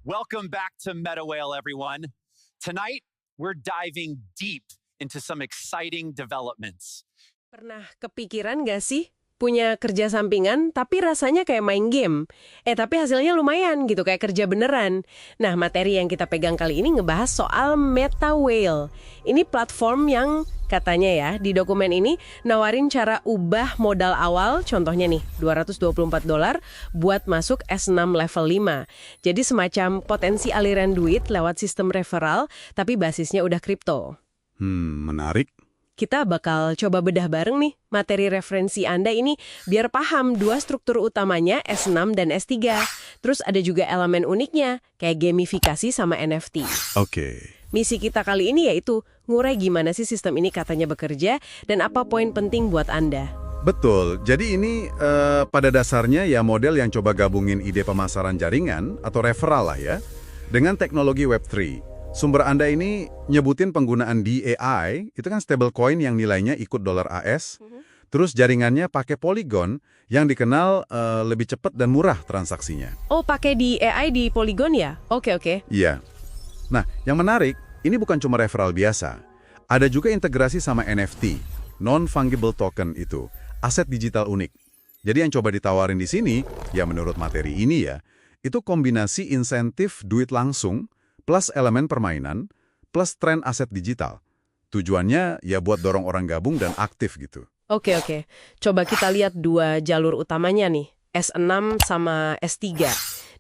Welcome back to Meta Whale, everyone. Tonight, we're diving deep into some exciting developments. Pernah kepikiran gak sih punya kerja sampingan tapi rasanya kayak main game? Tapi hasilnya lumayan gitu, kayak kerja beneran. Nah, materi yang kita pegang kali ini ngebahas soal Meta Whale. Ini platform yang katanya ya, di dokumen ini nawarin cara ubah modal awal, contohnya nih, $224 buat masuk S6 level 5. Jadi semacam potensi aliran duit lewat sistem referral, tapi basisnya udah kripto. Menarik. Kita bakal coba bedah bareng nih materi referensi Anda ini biar paham dua struktur utamanya S6 dan S3. Terus ada juga elemen uniknya, kayak gamifikasi sama NFT. Oke. Misi kita kali ini yaitu ngurai gimana sih sistem ini katanya bekerja dan apa poin penting buat Anda. Betul. Jadi ini pada dasarnya ya model yang coba gabungin ide pemasaran jaringan atau referral lah ya dengan teknologi Web3. Sumber Anda ini nyebutin penggunaan DAI, itu kan stablecoin yang nilainya ikut dolar AS. Terus jaringannya pakai Polygon yang dikenal lebih cepat dan murah transaksinya. Oh, pakai DAI di Polygon ya? Oke. Iya. Nah, yang menarik, ini bukan cuma referral biasa. Ada juga integrasi sama NFT, non-fungible token itu, aset digital unik. Jadi yang coba ditawarin di sini, ya menurut materi ini ya, itu kombinasi insentif duit langsung, plus elemen permainan, plus tren aset digital. Tujuannya ya buat dorong orang gabung dan aktif gitu. Oke. Coba kita lihat dua jalur utamanya nih, S6 sama S3.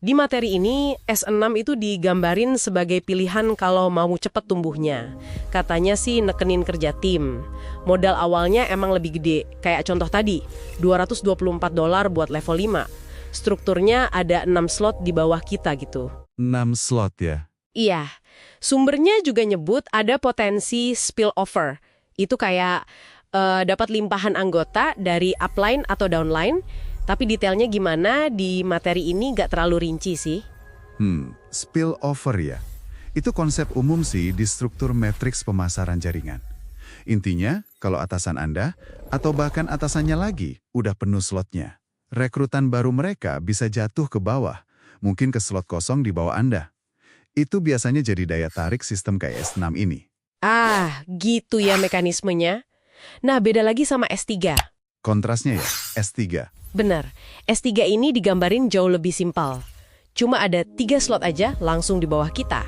Di materi ini, S6 itu digambarin sebagai pilihan kalau mau cepet tumbuhnya. Katanya sih nekenin kerja tim. Modal awalnya emang lebih gede, kayak contoh tadi, $224 buat level 5. Strukturnya ada 6 slot di bawah kita gitu. 6 slot ya? Iya, sumbernya juga nyebut ada potensi spillover. Itu kayak dapat limpahan anggota dari upline atau downline. Tapi detailnya gimana di materi ini nggak terlalu rinci sih. Spillover ya. Itu konsep umum sih di struktur matriks pemasaran jaringan. Intinya, kalau atasan Anda, atau bahkan atasannya lagi, udah penuh slotnya. Rekrutan baru mereka bisa jatuh ke bawah, mungkin ke slot kosong di bawah Anda. Itu biasanya jadi daya tarik sistem kayak S6 ini. Ah, gitu ya mekanismenya. Nah, beda lagi sama S3. Kontrasnya ya, S3. Benar, S3 ini digambarin jauh lebih simpel. Cuma ada 3 slot aja langsung di bawah kita.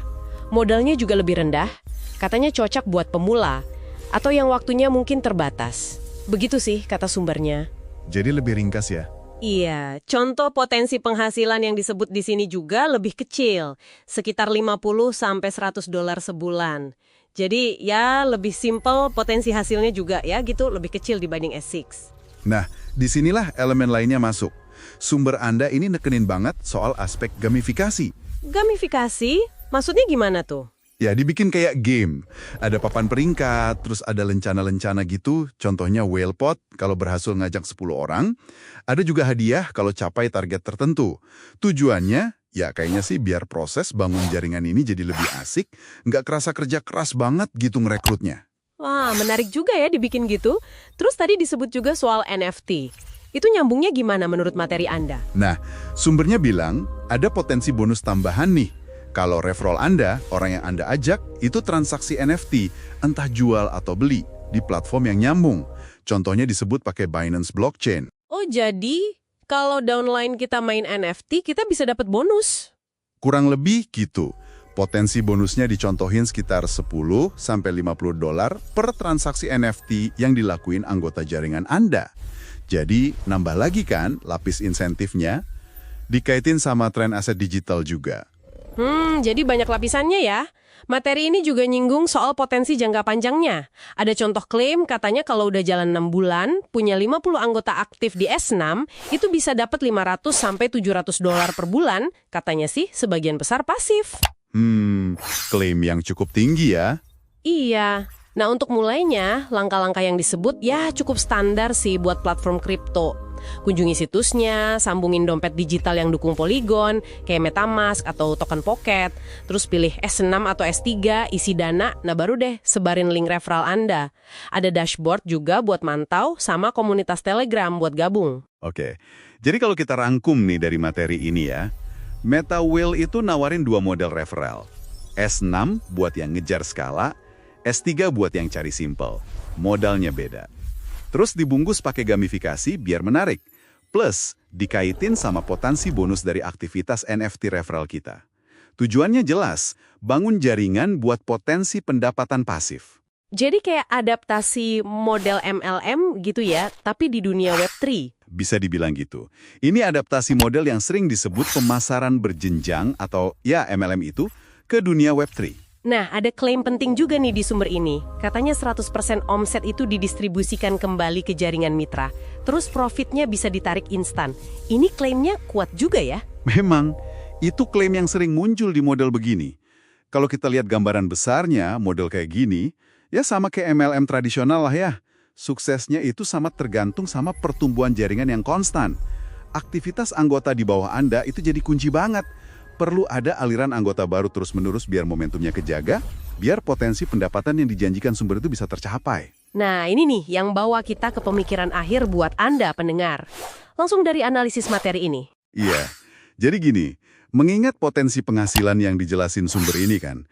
Modalnya juga lebih rendah, katanya cocok buat pemula, atau yang waktunya mungkin terbatas. Begitu sih kata sumbernya. Jadi lebih ringkas ya? Iya, contoh potensi penghasilan yang disebut di sini juga lebih kecil, sekitar $50–100 sebulan. Jadi ya lebih simpel potensi hasilnya juga ya gitu, lebih kecil dibanding S6. Nah, disinilah elemen lainnya masuk. Sumber Anda ini nekenin banget soal aspek gamifikasi. Gamifikasi? Maksudnya gimana tuh? Ya, dibikin kayak game. Ada papan peringkat, terus ada lencana-lencana gitu. Contohnya whale pot kalau berhasil ngajak 10 orang. Ada juga hadiah kalau capai target tertentu. Tujuannya, ya kayaknya sih biar proses bangun jaringan ini jadi lebih asik, nggak kerasa kerja keras banget gitu ngerekrutnya. Wah, menarik juga ya dibikin gitu. Terus tadi disebut juga soal NFT. Itu nyambungnya gimana menurut materi Anda? Nah, sumbernya bilang ada potensi bonus tambahan nih. Kalau referral Anda, orang yang Anda ajak, itu transaksi NFT, entah jual atau beli, di platform yang nyambung. Contohnya disebut pakai Binance Blockchain. Oh, jadi kalau downline kita main NFT, kita bisa dapat bonus? Kurang lebih gitu. Potensi bonusnya dicontohin sekitar $10–50 per transaksi NFT yang dilakuin anggota jaringan Anda. Jadi, nambah lagi kan lapis insentifnya, dikaitin sama tren aset digital juga. Jadi banyak lapisannya ya. Materi ini juga nyinggung soal potensi jangka panjangnya. Ada contoh klaim katanya kalau udah jalan 6 bulan, punya 50 anggota aktif di S6, itu bisa dapat $500–700 per bulan, katanya sih sebagian besar pasif. Klaim yang cukup tinggi ya. Iya. Nah, untuk mulainya, langkah-langkah yang disebut ya cukup standar sih buat platform kripto. Kunjungi situsnya, sambungin dompet digital yang dukung Polygon, kayak MetaMask atau token Pocket, terus pilih S6 atau S3, isi dana, nah baru deh sebarin link referral Anda. Ada dashboard juga buat mantau, sama komunitas Telegram buat gabung. Oke, jadi kalau kita rangkum nih dari materi ini ya, MetaWhale itu nawarin dua model referral. S6 buat yang ngejar skala, S3 buat yang cari simple. Modalnya beda. Terus dibungkus pakai gamifikasi biar menarik. Plus, dikaitin sama potensi bonus dari aktivitas NFT referral kita. Tujuannya jelas, bangun jaringan buat potensi pendapatan pasif. Jadi kayak adaptasi model MLM gitu ya, tapi di dunia Web3. Bisa dibilang gitu. Ini adaptasi model yang sering disebut pemasaran berjenjang atau ya MLM itu ke dunia Web3. Nah, ada klaim penting juga nih di sumber ini. Katanya 100% omset itu didistribusikan kembali ke jaringan mitra. Terus profitnya bisa ditarik instan. Ini klaimnya kuat juga ya? Memang, itu klaim yang sering muncul di model begini. Kalau kita lihat gambaran besarnya, model kayak gini, ya sama kayak MLM tradisional lah ya. Suksesnya itu sangat tergantung sama pertumbuhan jaringan yang konstan. Aktivitas anggota di bawah Anda itu jadi kunci banget. Perlu ada aliran anggota baru terus-menerus biar momentumnya kejaga, biar potensi pendapatan yang dijanjikan sumber itu bisa tercapai. Nah, ini nih yang bawa kita ke pemikiran akhir buat Anda pendengar. Langsung dari analisis materi ini. Iya, jadi gini, mengingat potensi penghasilan yang dijelasin sumber ini kan,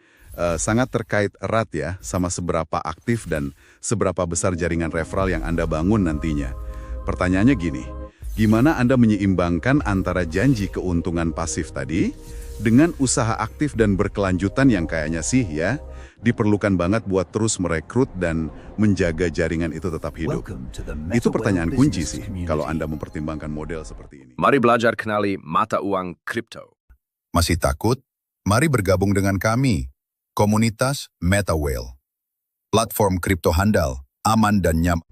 sangat terkait erat ya sama seberapa aktif dan seberapa besar jaringan referral yang Anda bangun nantinya. Pertanyaannya gini, gimana Anda menyeimbangkan antara janji keuntungan pasif tadi dengan usaha aktif dan berkelanjutan yang kayaknya sih ya diperlukan banget buat terus merekrut dan menjaga jaringan itu tetap hidup. Itu pertanyaan kunci sih kalau Anda mempertimbangkan model seperti ini. Mari belajar kenali mata uang kripto. Masih takut? Mari bergabung dengan kami. Komunitas MetaWhale. Platform kripto handal, aman dan nyaman.